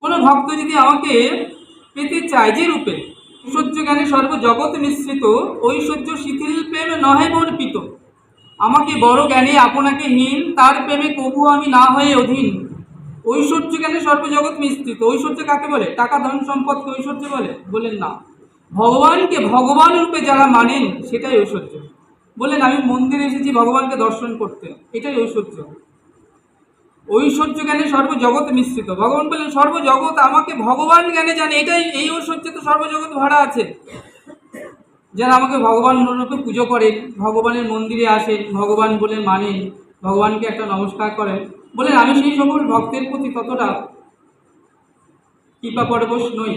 কোনো ভক্ত যদি আমাকে পেতে চায় যে রূপে, ঐশ্বর্য জ্ঞানে সর্বজগৎ মিশ্রিত, ঐশ্বর্য শিথিল প্রেম নহে মর্পিত। আমাকে বড় জ্ঞানে আপনাকে হীন, তার প্রেমে কবু আমি না হয়ে অধীন। ঐশ্বর্য জ্ঞানে সর্বজগৎ মিশ্রিত। ঐশ্বর্য কাকে বলে? টাকা ধন সম্পদকে ঐশ্বর্য বলে? বলেন না। ভগবানকে ভগবান রূপে যারা মানেন সেটাই ঐশ্বর্য। বললেন আমি মন্দিরে এসেছি ভগবানকে দর্শন করতে, এটাই ঐশ্বর্য। ঐশ্বর্য জ্ঞানে সর্বজগৎ মিশ্রিত। ভগবান বললেন সর্বজগৎ আমাকে ভগবান জ্ঞানে জানে, এটাই এই ঐশ্বর্যে তো সর্বজগৎ ভরা আছে। যারা আমাকে ভগবান রূপে পুজো করেন, ভগবানের মন্দিরে আসেন, ভগবান বলে মানেন, ভগবানকে একটা নমস্কার করেন, বলেন আমি সেই সকল ভক্তের প্রতি ততটা কৃপা পরবশ নই।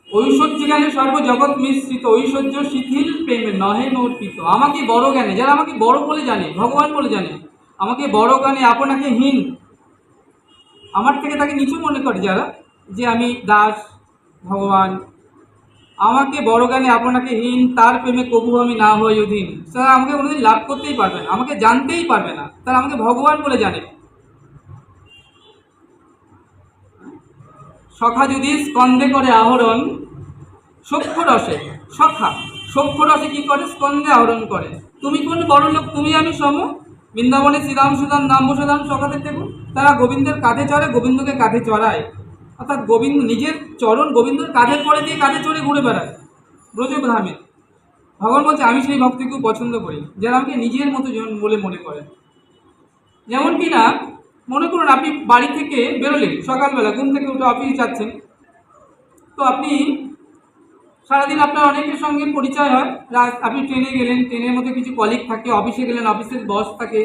ঐশ্বর্য জ্ঞানে সর্বজগৎ মিশ্রিত, ঐশ্বর্য শিথিল প্রেমে নহে মর্পিত। আমাকে বড় জ্ঞানে, যারা আমাকে বড় বলে জানে, ভগবান বলে জানে, আমাকে বড় জ্ঞানে আপনাকে হীন, আমার থেকে তাকে নিচু মনে করে যারা, যে আমি দাস, ভগবান, আমাকে বড় জ্ঞানে আপনাকে হীন, তার প্রেমে কবু আমি না হই অধীন। তারা আমাকে কোনোদিন লাভ করতেই পারবে না, আমাকে জানতেই পারবে না, তারা আমাকে ভগবান বলে জানে। সখা যদি স্কন্ধে করে আহরণ, সখ্য রসে, সখা সখ্য রসে কি করে? স্কন্ধে আহরণ করে। তুমি কোন বড় লোক, তুমি আমি সম, বৃন্দাবনে শ্রীরাম সুদাম নাম বসুদাম সখাতে দেখুন, তারা গোবিন্দের কাঁধে চড়ে, গোবিন্দকে কাঁধে চড়ায়, অর্থাৎ গোবিন্দ নিজের চরণ গোবিন্দর কাঁধের পরে দিয়ে কাঁধে চড়ে ঘুরে বেড়ায় ব্রজধামে। ভগবান বলছে আমি সেই ভক্তিকেও পছন্দ করি যারা আমাকে নিজের মতো বলে মনে করে। যেমন কি না, মনে করুন আপনি বাড়ি থেকে বেরোলেন সকালবেলা, ঘুম থেকে উঠে অফিস যাচ্ছেন, তো আপনি সারাদিন আপনার অনেকের সঙ্গে পরিচয় হয়, আপনি ট্রেনে গেলেন, ট্রেনের মধ্যে কিছু কলিগ থাকে, অফিসে গেলেন, অফিসের বস থাকে,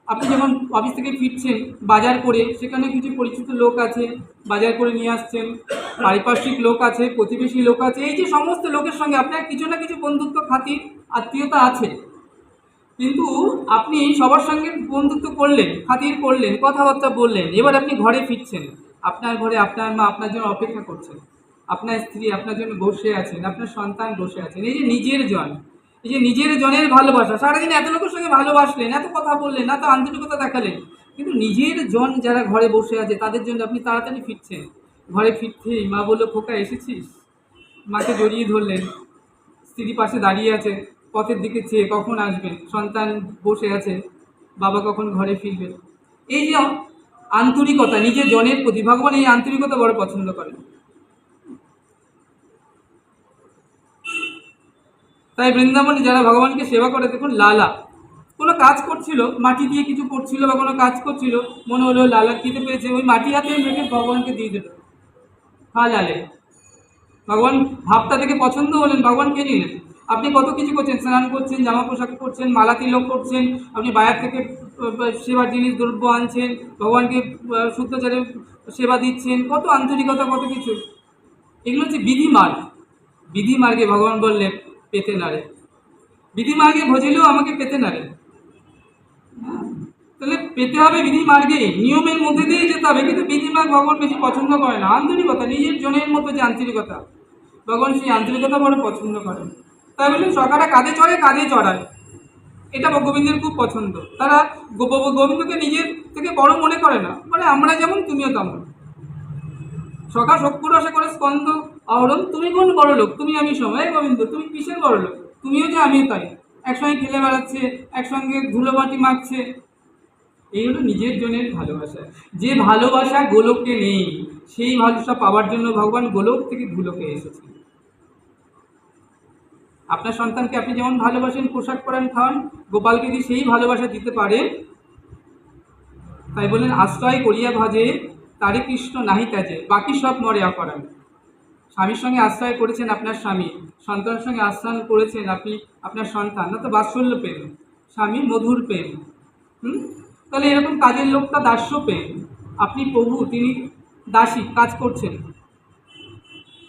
আপনি যখন অফিস থেকে ফিরছেন বাজার করে, সেখানে কিছু পরিচিত লোক আছে, বাজার করে নিয়ে আসছেন, পারিপার্শ্বিক লোক আছে, প্রতিবেশী লোক আছে, এই যে সমস্ত লোকের সঙ্গে আপনার কিছু না কিছু বন্ধুত্ব খাতির আত্মীয়তা আছে। কিন্তু আপনি সবার সঙ্গে বন্ধুত্ব করলেন, খাতির করলেন, কথাবার্তা বললেন, এবার আপনি ঘরে ফিরছেন, আপনার ঘরে আপনার মা আপনার জন্য অপেক্ষা করছেন, আপনার স্ত্রী আপনার জন্য বসে আছেন, আপনার সন্তান বসে আছেন। এই যে নিজের জন, এই যে নিজের জনের ভালোবাসা, সারাদিন এত লোকের সঙ্গে ভালোবাসলেন, এত কথা বললেন, এত আন্তরিকতা দেখালেন, কিন্তু নিজের জন যারা ঘরে বসে আছে তাদের জন্য আপনি তাড়াতাড়ি ফিরছেন। ঘরে ফিরতেই মা বললো খোকা এসেছিস, মাকে জড়িয়ে ধরলেন, স্ত্রী পাশে দাঁড়িয়ে আছে, পথের দিকে চেয়ে কখন আসবেন, সন্তান বসে আছে, বাবা কখন ঘরে ফিরবে। এই যে আন্তরিকতা নিজের জনের প্রতি, ভগবান এই আন্তরিকতা বড় পছন্দ করেন। তাই বৃন্দাবনে যারা ভগবানকে সেবা করে, দেখুন লালা কোনো কাজ করছিল, মাটি দিয়ে কিছু করছিল বা কোনো কাজ করছিল, মনে হলো লালা খেতে পেয়েছে, ওই মাটি হাতে মেখে ভগবানকে দিয়ে দিল, হা লালে। ভগবান ভাবটা থেকে পছন্দ হলেন, ভগবান খেয়ে নিলেন। আপনি কত কিছু করছেন, স্নান করছেন, জামা পোশাক করছেন, মালা তিলক করছেন, আপনি বাজার থেকে সেবার জিনিস দ্রব্য আনছেন, ভগবানকে শুদ্ধাচারে সেবা দিচ্ছেন, কত আন্তরিকতা, কত কিছু। এগুলো হচ্ছে বিধিমার্গ। বিধিমার্গে ভগবান বললেন পেতে নারে, বিধিমার্গে ভজিলেও আমাকে পেতে নারে। তাহলে পেতে হবে বিধিমার্গে, নিয়মের মধ্যে দিয়েই যেতে হবে, কিন্তু বিধিমার্গ ভগবান বেশি পছন্দ করে না। আন্তরিকতা, নিজের জনের মতো যে আন্তরিকতা, ভগবান সেই আন্তরিকতা বড় পছন্দ করেন। তাই বললেন সকালে কাঁধে চড়ে, কাঁধে চড়ায়, এটা গোবিন্দের খুব পছন্দ। তারা গোবিন্দকে নিজের থেকে বড় মনে করে না, মানে আমরা যেমন তুমিও তেমন। সখা সক্ষু রসে করে স্কন্ধ আহরণ, তুমি কোন বড় লোক, তুমি আমি সময়, গোবিন্দ তুমি কিসের বড় লোক, তুমিও যে আমিও তাই, একসঙ্গে খেলে বেড়াচ্ছে, একসঙ্গে ধুলোবাটি মাখছে। এই হলো নিজের জনের ভালোবাসা। যে ভালোবাসা গোলকে নেই, সেই ভালোবাসা পাওয়ার জন্য ভগবান গোলক থেকে ধুলোকে এসেছেন। আপনার সন্তানকে আপনি যেমন ভালোবাসেন, পোশাক পরান, খাওয়ান, গোপালকে যদি সেই ভালোবাসা দিতে পারেন, তাই বলেন আশ্রয় করিয়া ভাজে, তারে কৃষ্ণ নাহি ত্যাজে, বাকি সব মরে অপরাণ। স্বামীর সঙ্গে আশ্রয় করেছেন আপনার স্বামী, সন্তানের সঙ্গে আশ্রয় করেছেন আপনি আপনার সন্তান, না তো বাৎসল্য প্রেম, স্বামী মধুর প্রেম। তাহলে এরকম কাজের লোকটা দাস্য প্রেম, আপনি প্রভু, তিনি দাসী, কাজ করছেন,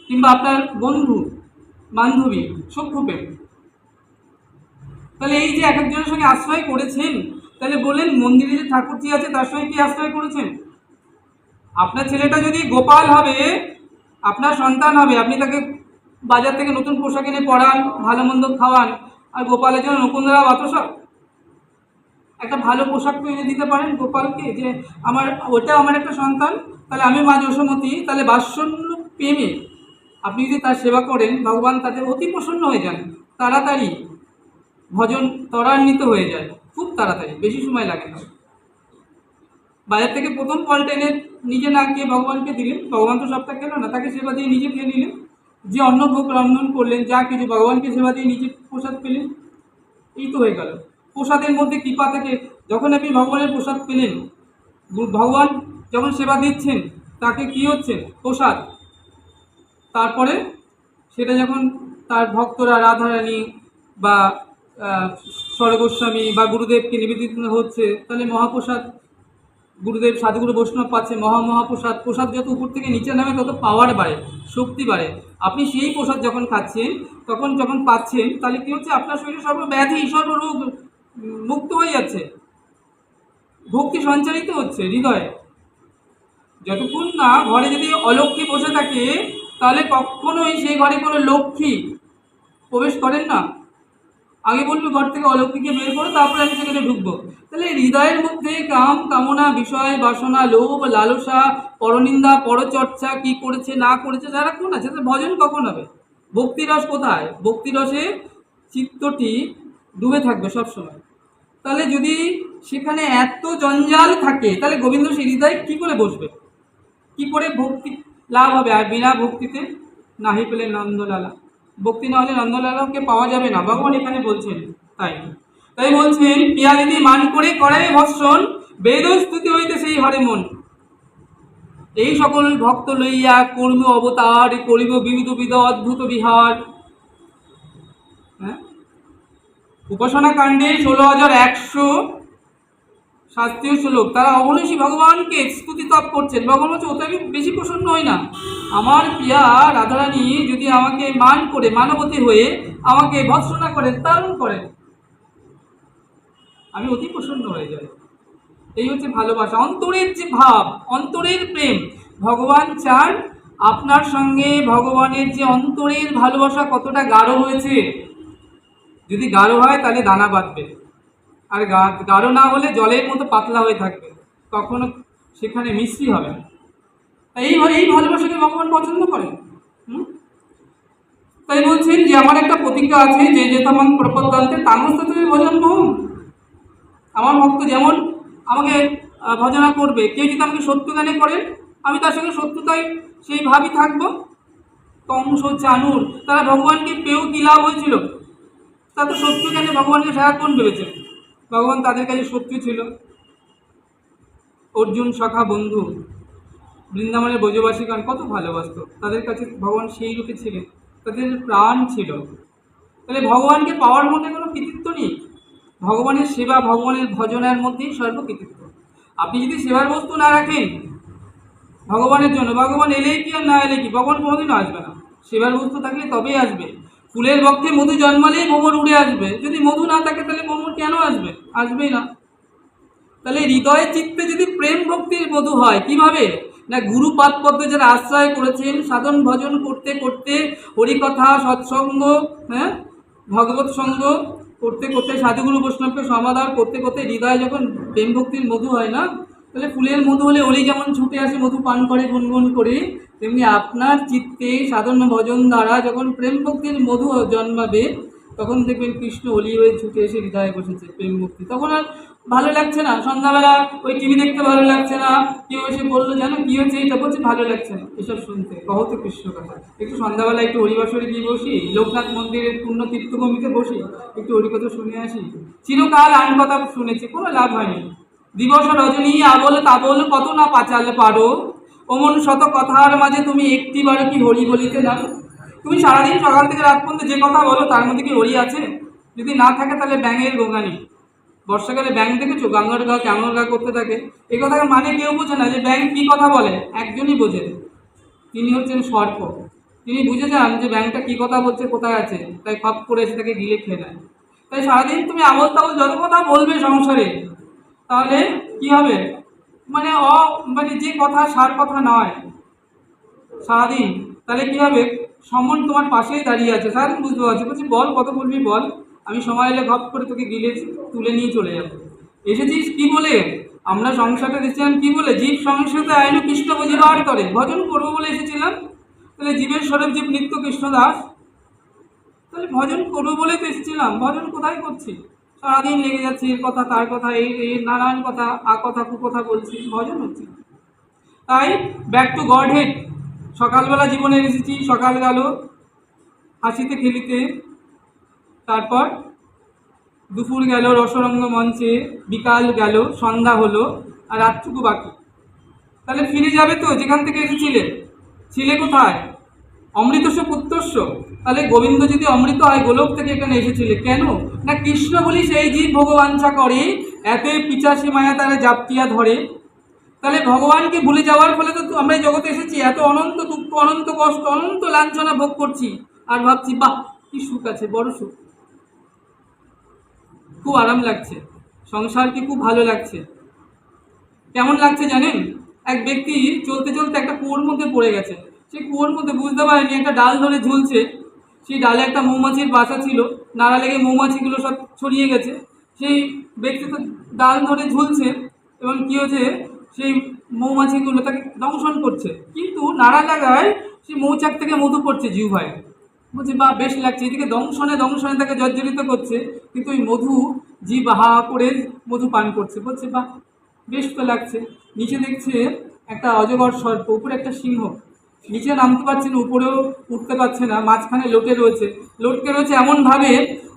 কিংবা আপনার বন্ধু বান্ধবী সখ্য প্রেম। তাহলে এই যে এক একজনের সঙ্গে আশ্রয় করেছেন, তাহলে বলেন মন্দিরে যে ঠাকুরজি আছে তার সঙ্গে কি আশ্রয় করেছেন? আপনার ছেলেটা যদি গোপাল হবে, আপনার সন্তান হবে, আপনি তাকে বাজার থেকে নতুন পোশাক এনে পরান, ভালো মন্দ খাওয়ান, আর গোপালের জন্য নকুন্দরা বাতাসা, একটা ভালো পোশাক তো এনে দিতে পারেন গোপালকে, যে আমার ওটা আমার একটা সন্তান, তাহলে আমি মা যশোমতী, তাহলে বাৎসল্য প্রেমে আপনি যদি তার সেবা করেন, ভগবান তাতে অতি প্রসন্ন হয়ে যান, তাড়াতাড়ি ভজন ত্বরান্বিত হয়ে যায়, খুব তাড়াতাড়ি, বেশি সময় লাগে না। বাজার থেকে প্রথম ফলটা এনে নিজে না খেয়ে ভগবানকে দিলেন, ভগবান তো সবটা খেলো না, তাকে সেবা দিয়ে নিজে খেয়ে নিলেন। যে অন্নভোগ রন্ধন করলেন, যা কিছু ভগবানকে সেবা দিয়ে নিজে প্রসাদ পেলেন, এই তো হয়ে গেল। প্রসাদের মধ্যে কৃপা থেকে যখন আপনি ভগবানের প্রসাদ পেলেন, ভগবান যখন সেবা দিচ্ছেন তাকে কি হচ্ছে প্রসাদ, তারপরে সেটা যখন তার ভক্তরা রাধারানী বা স্বরগোস্বামী বা গুরুদেবকে নিবেদিত হচ্ছে, তাহলে মহাপ্রসাদ গুরুদেব সাধুগুরু বৈষ্ণব পাচ্ছে, মহাপ্রসাদ। প্রসাদ যত উপর থেকে নিচে নামে তত পাওয়ার বাড়ে, শক্তি বাড়ে। আপনি সেই প্রসাদ যখন খাচ্ছেন, তখন যখন পাচ্ছেন, তাহলে কি হচ্ছে, আপনার শরীরে সর্বব্যাধি সর্বরোগ মুক্ত হয়ে যাচ্ছে, ভক্তি সঞ্চারিত হচ্ছে হৃদয়ে। যতক্ষণ না ঘরে যদি অলক্ষ্মী বসে থাকে, তাহলে কখনোই সেই ঘরে কোনো লক্ষ্মী প্রবেশ করেন না। আগে বলবো ঘর থেকে অলৌকিককে বের করো, তারপরে আমি সেখানে ঢুকবো। তাহলে হৃদয়ের মধ্যে কাম কামনা বিষয় বাসনা লোভ লালসা পরনিন্দা পরচর্চা কি করেছে না করেছে যারা কোন আছে, ভজন কখন হবে? ভক্তিরস কোথায়? ভক্তিরসে চিত্তটি ডুবে থাকবে সবসময়। তাহলে যদি সেখানে এত জঞ্জাল থাকে, তাহলে গোবিন্দ সেই হৃদয় কী করে বসবে, কি করে ভক্তি লাভ হবে? আর বিনা ভক্তিতে নাহি পেলে নন্দলালা, ভক্তি না হলে নন্দলালাকে পাওয়া যাবে না, ভগবান এখানে বলছেন। তাই তাই বলছেন, পিয়া দিদি মান করে করায় ভর্ষণ, বেদ স্তুতি হইতে সেই হরে মন। এই সকল ভক্ত লইয়া কর্ম অবতার করিব বিবিধ বিধ অদ্ভুত বিহার। হ্যাঁ, উপাসনা কাণ্ডে 16,100 শাস্ত্রীয় শ্লোক, তারা অবনীশী ভগবানকে স্তুতি তপ করছেন। ভগবান বলছে, ওতে আমি বেশি প্রসন্ন হই না। আমার প্রিয়া রাধারানী যদি আমাকে মান করে মানবতী হয়ে আমাকে ভৎসনা করেন, তারণ করেন, আমি অতি প্রসন্ন হয়ে যাই। এই হচ্ছে ভালোবাসা, অন্তরের যে ভাব, অন্তরের প্রেম। ভগবান চান আপনার সঙ্গে ভগবানের যে অন্তরের ভালোবাসা কতটা গাঢ় হয়েছে। যদি গাঢ় হয় তাহলে দানা বাঁধবে, আর গাঢ় না হলে জলের মতো পাতলা হয়ে থাকবে, কখনো সেখানে মিশ্রি হবে না। এই ভালোবাসাকে ভগবান পছন্দ করেন। তাই বলছেন যে আমার একটা প্রতিজ্ঞা আছে, যে যেতাম প্রপদান্তে তামস্ত তুমি ভজন মোহন। আমার ভক্ত যেমন আমাকে ভজনা করবে, কেউ যদি আমাকে সত্য জ্ঞানে করেন, আমি তার সঙ্গে সত্যতায় সেইভাবেই থাকবো। কংস চানুর তারা ভগবানকে পেয়েও কী লাভ হয়েছিল? তা তো শত্রু জ্ঞানে ভগবানকে সারাক্ষণ ভেবেছে, ভগবান তাদের কাছে শত্রু ছিল। অর্জুন সখা বন্ধু বৃন্দাবনের ব্রজবাসীগণ কত ভালোবাসত, তাদের কাছে ভগবান সেই রূপে ছিলেন, তাদের প্রাণ ছিল। তাহলে ভগবানকে পাওয়ার মধ্যে কোনো কৃতিত্ব নেই, ভগবানের সেবা ভগবানের ভজনের মধ্যেই সর্বকৃতিত্ব। আপনি যদি সেবার বস্তু না রাখেন ভগবানের জন্য, ভগবান এলেই কি আর না এলে কি, ভগবান কোনোদিনও আসবে না। সেবার বস্তু থাকলে তবেই আসবে। ফুলের বক্ষে মধু জন্মালেই ভ্রমর উড়ে আসবে, যদি মধু না থাকে তাহলে ভ্রমর কেন আসবে? আসবেই না। তাহলে হৃদয় চিত্তে যদি প্রেম ভক্তির মধু হয়, কিভাবে না, গুরুপাদ পদ্মে যারা আশ্রয় করেছেন, সাধন ভজন করতে করতে, হরিকথা সৎসঙ্গ, হ্যাঁ, ভগবত সঙ্গ করতে করতে, সাধুগুরু বৈষ্ণবকে সমাদর করতে করতে হৃদয় যখন প্রেম ভক্তির মধু হয় না, তাহলে ফুলের মধু হলে অলি যেমন ছুটে আসে মধু পান করে গুনগুন করে, তেমনি আপনার চিত্তে সাধন ভজন দ্বারা যখন প্রেম ভক্তির মধু জন্মাবে, তখন দেখবেন কৃষ্ণ অলি হয়ে ছুটে এসে হৃদয়ে বসেছে প্রেম ভক্তি। তখন আর ভালো লাগছে না, সন্ধ্যাবেলা ওই টিভি দেখতে ভালো লাগছে না, কেউ এসে বললো জানো কী হচ্ছে, এটা বলছে ভালো লাগছে না এসব শুনতে, কহত কৃষ্ণ কথা। একটু সন্ধ্যাবেলা একটু হরিবাসরে গিয়ে বসি, লোকনাথ মন্দিরের পূর্ণ তীর্থভূমিতে বসি, একটু হরিকথা শুনে আসি। চিরকাল আইন কথা শুনেছি, কোনো লাভ হয়নি। দিবস রজনী আবল তাবল কত না পাচাল পারো, অমন শত কথার মাঝে তুমি একটিবারও কি হরি বলিতে না। তুমি সারাদিন সকাল থেকে রাত পর্যন্ত যে কথা বলো, তার মধ্যে কি হরি আছে? যদি না থাকে তাহলে ব্যাঙের গোগানি। বর্ষাকালে ব্যাঙ দেখেছো গাঙ্গার গা ক্যামর গা করতে থাকে, এই কথা মানে কেউ বোঝে না যে ব্যাঙ কী কথা বলে, একজনই বোঝে, তিনি হচ্ছেন সর্প। তিনি বুঝে যান যে ব্যাঙটা কী কথা বলছে, কোথায় আছে, তাই খপ করে এসে তাকে গিলে খেয়ে নেয়। তাই সারাদিন তুমি আবল তাবল যত কথা বলবে সংসারে, তাহলে কি হবে, মানে মানে যে কথা সার কথা নয় সারাদিন, তাহলে কি হবে, সমন তোমার পাশেই দাঁড়িয়ে আছে, সারাদিন বুঝতে পারছি, বলছি বল কত বলবি বল, আমি সময় এলে ঘপ করে তোকে গিলে তুলে নিয়ে চলে যাবো। এসেছিস কি বলে? আমরা সংসারটা এসেছিলাম কি বলে? জীব সংসারতে আইনু কৃষ্ণ বুঝিবার করে ভজন করবো বলে এসেছিলাম। তাহলে জীবের স্বরূপ জীব নিত্য কৃষ্ণ দাস, তাহলে ভজন করবো বলেই তো এসেছিলাম। ভজন কোথায় করছি? সারাদিন লেগে যাচ্ছে এর কথা তার কথা, এই নানান কথা, কথা কুকথা বলছি, ভজন হচ্ছে না। তাই ব্যাক টু গড হেড। সকালবেলা জীবনে এসেছি, সকাল গেল হাসিতে খেলিতে, তারপর দুপুর গেল রসরঙ্গ মঞ্চে, বিকাল গেল, সন্ধ্যা হলো, আর রাতটুকু বাকি। তাহলে ফিরে যাবে তো যেখান থেকে এসেছিলে? ছিলে কোথায়? অমৃতস্ব পুত্রস্ব। তাহলে গোবিন্দ যদি অমৃত হয়, গোলক থেকে এখানে এসেছিলে কেন? না কৃষ্ণ বলি সেই জীব ভগবাঞ্ছা করে, এতে পিচাসী মায়া তারা জাপটিয়া ধরে। তাহলে ভগবানকে ভুলে যাওয়ার ফলে তো আমরা এই জগতে এসেছি, এত অনন্ত দুঃখ, অনন্ত কষ্ট, অনন্ত লাঞ্ছনা ভোগ করছি, আর ভাবছি বাহ কি সুখ আছে, বড় সুখ, খুব আরাম লাগছে, সংসারকে খুব ভালো লাগছে। কেমন লাগছে জানেন? এক ব্যক্তি চলতে চলতে একটা কুয়োর মধ্যে পড়ে গেছে। সেই কুয়োর মধ্যে বুঝতে পারেনি একটা ডাল ধরে ঝুলছে, সেই ডালে একটা মৌমাছির বাসা ছিল, নাড়া লেগে মৌমাছিগুলো সব ছড়িয়ে গেছে। সেই ব্যক্তি তো ডাল ধরে ঝুলছে, এবং কী হয়েছে, সেই মৌমাছিগুলো তাকে দংশন করছে, কিন্তু নাড়া লাগায় সেই মৌচাক থেকে মধু পড়ছে জিহ্বায়। বলছে বা বেশ লাগছে, এদিকে দংশনে দংশনে তাকে জর্জরিত করছে, কিন্তু ওই মধু জিভ হা করে মধু পান করছে, বলছে বাহ বেশ তো লাগছে। নিচে দেখছে একটা অজগর সর্প, উপরে একটা সিংহ, নিচে নামতে পারছে না, উপরেও উঠতে পারছে না, মাঝখানে লটকে রয়েছে এমনভাবে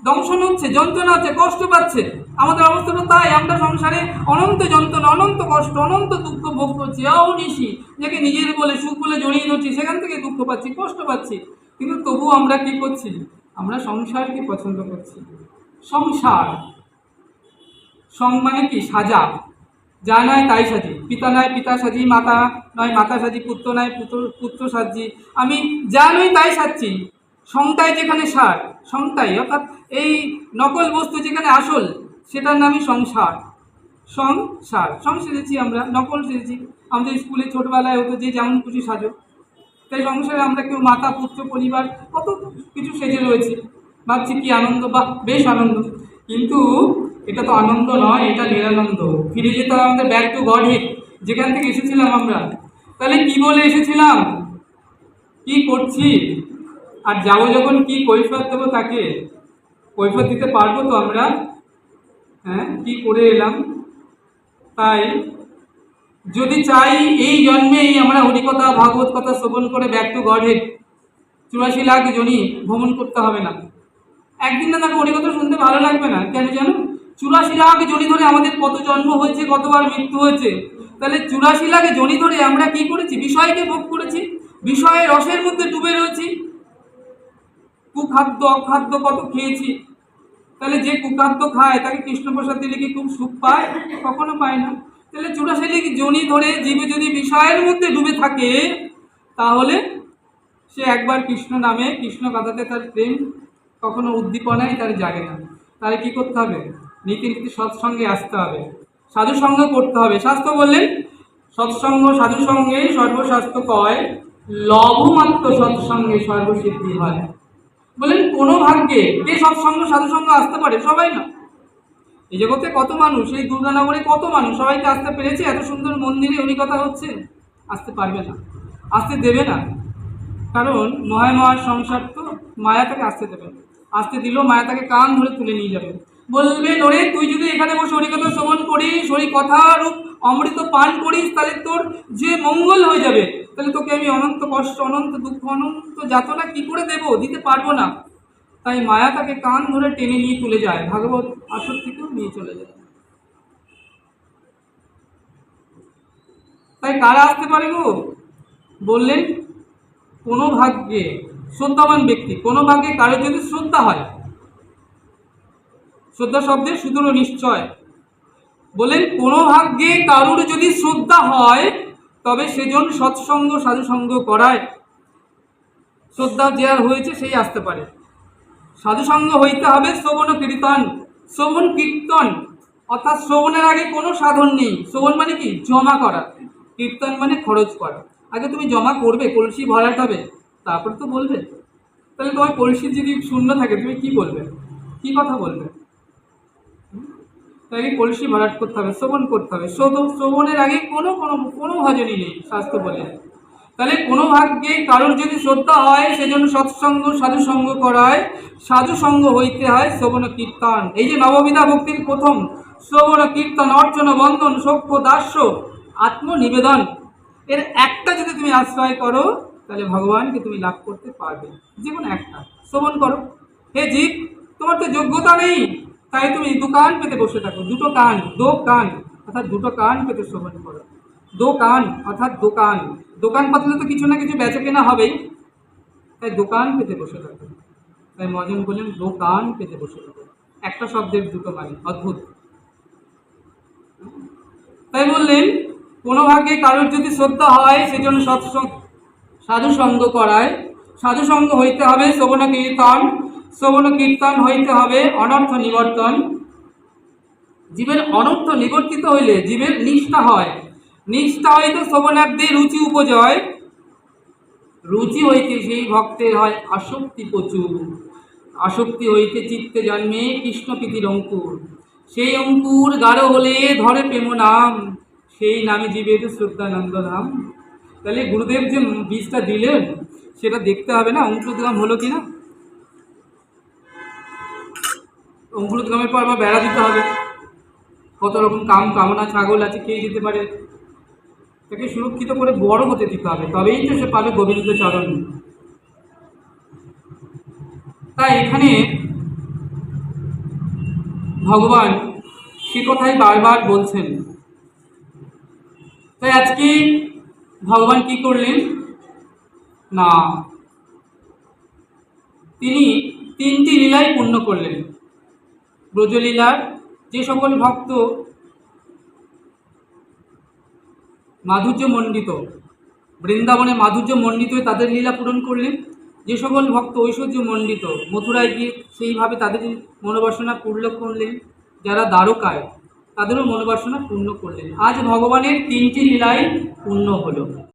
দংশন হচ্ছে, যন্ত্রণা হচ্ছে, কষ্ট পাচ্ছে। আমাদের অবস্থাটা তাই, আমরা সংসারে অনন্ত যন্ত্রণা, অনন্ত কষ্ট, অনন্ত দুঃখ ভোগ করছি, অনিশি যাকে নিজের বলে সুখ বলে জড়িয়ে ধরছি, সেখান থেকে দুঃখ পাচ্ছি, কষ্ট পাচ্ছি, কিন্তু তবু আমরা কি করছি? আমরা সংসারকে পছন্দ করছি। সংসার, সং মানে কি? সাজা। যা নয় তাই সাজি, পিতা নয় পিতা সাজি, মাতা নয় মাতা সাজি, পুত্র নয় পুত্র সাজি, আমি যা নই তাই সাজছি। সংটাই যেখানে সার, সংটাই অর্থাৎ এই নকল বস্তু যেখানে আসল, সেটার নামই সংসার। সংসার, সেজেছি আমরা, নকল সেজেছি। আমাদের স্কুলে ছোটবেলায় হতো যে যেমন খুশি সাজো, তাই সংসারে আমরা কেউ মাতা পুত্র পরিবার কত কিছু সেজে রয়েছে, ভাবছি কি আনন্দ, বা বেশ আনন্দ, কিন্তু এটা তো আনন্দ নয়, এটা নিরানন্দ। ফিরে যেতে হবে আমাদের ব্যাক টু গড হেড, যেখান থেকে এসেছিলাম আমরা। তাহলে কি বলে এসেছিলাম, কি করছি, আর যাবো যখন কি কৈফিয়ত দেবো তাকে? কৈফিয়ত দিতে পারবো তো আমরা? হ্যাঁ, কি করে এলাম? তাই যদি চাই এই জন্মেই আমরা হরিকথা ভাগবত কথা শ্রবণ করে back to god head 84 lakh জনই ভ্রমণ করতে হবে না। একদিন না তাকে হরিকথা শুনতে ভালো লাগবে না, কেন জানো? 84 লাখ জনি ধরে আমাদের কত জন্ম হয়েছে, কতবার মৃত্যু হয়েছে। তাহলে 84 লাখ জনি ধরে আমরা কি করেছি? বিষয়কে ভোগ করেছি, বিষয়ের রসের মধ্যে ডুবে রয়েছি, কুখাদ্য অখাদ্য কত খেয়েছি। তাহলে যে কুখাদ্য খায় তাকে কৃষ্ণপ্রসাদ দিলে কি খুব সুখ পায়? কখনো পায় না। তাহলে 84 লাখ জনি ধরে জীবে যদি বিষয়ের মধ্যে ডুবে থাকে, তাহলে সে একবার কৃষ্ণ নামে, কৃষ্ণ কথাতে তার প্রেম কখনো উদ্দীপনায় তার জাগে না। তাহলে কি করতে হবে? নীতি নীতি সৎসঙ্গে আসতে হবে, সাধুসঙ্গ করতে হবে। শাস্ত্র বললেন সৎসঙ্গ সাধুসঙ্গে সর্বশাস্ত্র কয়, লভমাত্র সৎসঙ্গে সর্বসিদ্ধি হয়। বলেন কোনো ভাগ্যে কে সৎসঙ্গ সাধুসঙ্গ আসতে পারে? সবাই না। এই জগতে কত মানুষ, এই দুর্গানগরে কত মানুষ, সবাইকে আসতে পেরেছে? এত সুন্দর মন্দিরে হরিকথা হচ্ছে, আসতে পারবে না, আসতে দেবে না। কারণ মহার সংসার তো মায়া তাকে আসতে দেবে, আসতে দিলেও মায়া তাকে কান ধরে তুলে নিয়ে যাবে, বলবে ওরে তুই যদি এখানে বসে হরিকথা শ্রবণ করিস, হরিকথা রূপ অমৃত পান করিস, তাহলে তোর যে মঙ্গল হয়ে যাবে। তাহলে তোকে আমি অনন্ত কষ্ট, অনন্ত দুঃখ, অনন্ত যাতনা কি করে দেব? দিতে পারবো না। তাই মায়া তাকে কান ধরে টেনে নিয়ে তুলে যায়, ভাগবত আসর থেকেও নিয়ে চলে যায়। তাই কারা আসতে পারে গো? বললেন কোনো ভাগ্যে শ্রদ্ধাবান ব্যক্তি, কোনো ভাগ্যে কারো যদি শ্রদ্ধা হয়, শ্রদ্ধা শব্দের সুদূর নিশ্চয়, বলেন কোনো ভাগ্যে কারোর যদি শ্রদ্ধা হয়, তবে সেজন সৎসঙ্গ সাধুসঙ্গ করায়। শ্রদ্ধা যে আর হয়েছে সেই আসতে পারে। সাধুসঙ্গ হইতে হবে শ্রবণ কীর্তন, শ্রবণ কীর্তন অর্থাৎ শ্রবণের আগে কোনো সাধন নেই। শ্রবণ মানে কি? জমা করা। কীর্তন মানে খরচ করা। আগে তুমি জমা করবে, কলসি ভরাট হবে, তারপর তো বলবে। তাহলে তোমার কলসি যদি শূন্য থাকে তুমি কি বলবে, কি কথা বলবে? তাকে কলসি ভরাট করতে হবে, শ্রবণ করতে হবে। শ্রবণের আগে কোনো কোনো কোনো ভজনই নেই শাস্ত্র বলে। তাহলে কোনো ভাগ্যে কারোর যদি শ্রদ্ধা হয় সেজন্য সৎসঙ্গ সাধু সঙ্গ করায়, সাধু সঙ্গ হইতে হয় শ্রবণ কীর্তন। এই যে নববিধা ভক্তির প্রথম শ্রবণ কীর্তন, অর্চন, বন্ধন, সখ্য, দাস্য, আত্মনিবেদন, এর একটা যদি তুমি আশ্রয় করো তাহলে ভগবানকে তুমি লাভ করতে পারবে। যে কোনো একটা শ্রবণ করো। হে জীব, তোমার তো যোগ্যতা নেই, তাই তুমি দোকান পেতে বসে থাকো। দুটো কান, অর্থাৎ দুটো কান পেতে শ্রবণ করো। দোকান অর্থাৎ দোকান, দোকান পাতলে তো কিছু না কিছু বেচা কেনা হবেই, তাই দোকান পেতে বসে থাকো। তাই মহাজন বললেন দোকান পেতে বসে থাকো, একটা শব্দের দুটো মানে, অদ্ভুত। তাই বললেন কোনো ভাগ্যে কারোর যদি শ্রদ্ধা হয় সেজন্য সাধু সঙ্গ করায়, সাধু সঙ্গ হইতে হবে শ্রবণ কীর্তন, শ্রবণ কীর্তন হইতে হবে অনর্থ নিবর্তন। জীবের অনর্থ নিবর্তিত হইলে জীবের নিষ্ঠা হয়, নিষ্ঠা হইতে শ্রবণার্থে রুচি উপজয়, রুচি হইতে সেই ভক্তের হয় আসক্তি প্রচুর, আসক্তি হইতে চিত্তে জন্মে কৃষ্ণ প্রীতির অঙ্কুর, সেই অঙ্কুর গাঢ় হলে ধরে প্রেম নাম, সেই নামে জীবের শ্রদ্ধানন্দ নাম। তাহলে গুরুদেব যে বীজটা দিলেন সেটা দেখতে হবে না অঙ্কুরোদ্গম হলো কিনা। অঙ্কুরোদ্গমের পর আবার বেড়া দিতে হবে। কত রকম কামনা ছাগল আছে, খেয়ে যেতে পারে, তাকে সুরক্ষিত করে বড় হতে দিতে হবে, তবেই তো সে পাবে গোবিন্দ চরণ। তাই এখানে ভগবান সে কথাই বারবার বলছেন। তাই আজকে ভগবান কি করলেন না, তিনি তিনটি লীলাই পূর্ণ করলেন। ব্রজলীলার যে সকল ভক্ত মাধুর্য মণ্ডিত, বৃন্দাবনে মাধুর্য মণ্ডিত হয়ে তাদের লীলা পূরণ করলেন। যে সকল ভক্ত ঐশ্বর্য মণ্ডিত, মথুরায় গিয়ে সেইভাবে তাদের মনোবাসনা পূর্ণ করলেন। যারা দ্বারকায় তাদেরও মনোবাসনা পূর্ণ করলেন। আজ ভগবানের তিনটি লীলাই পূর্ণ হলো।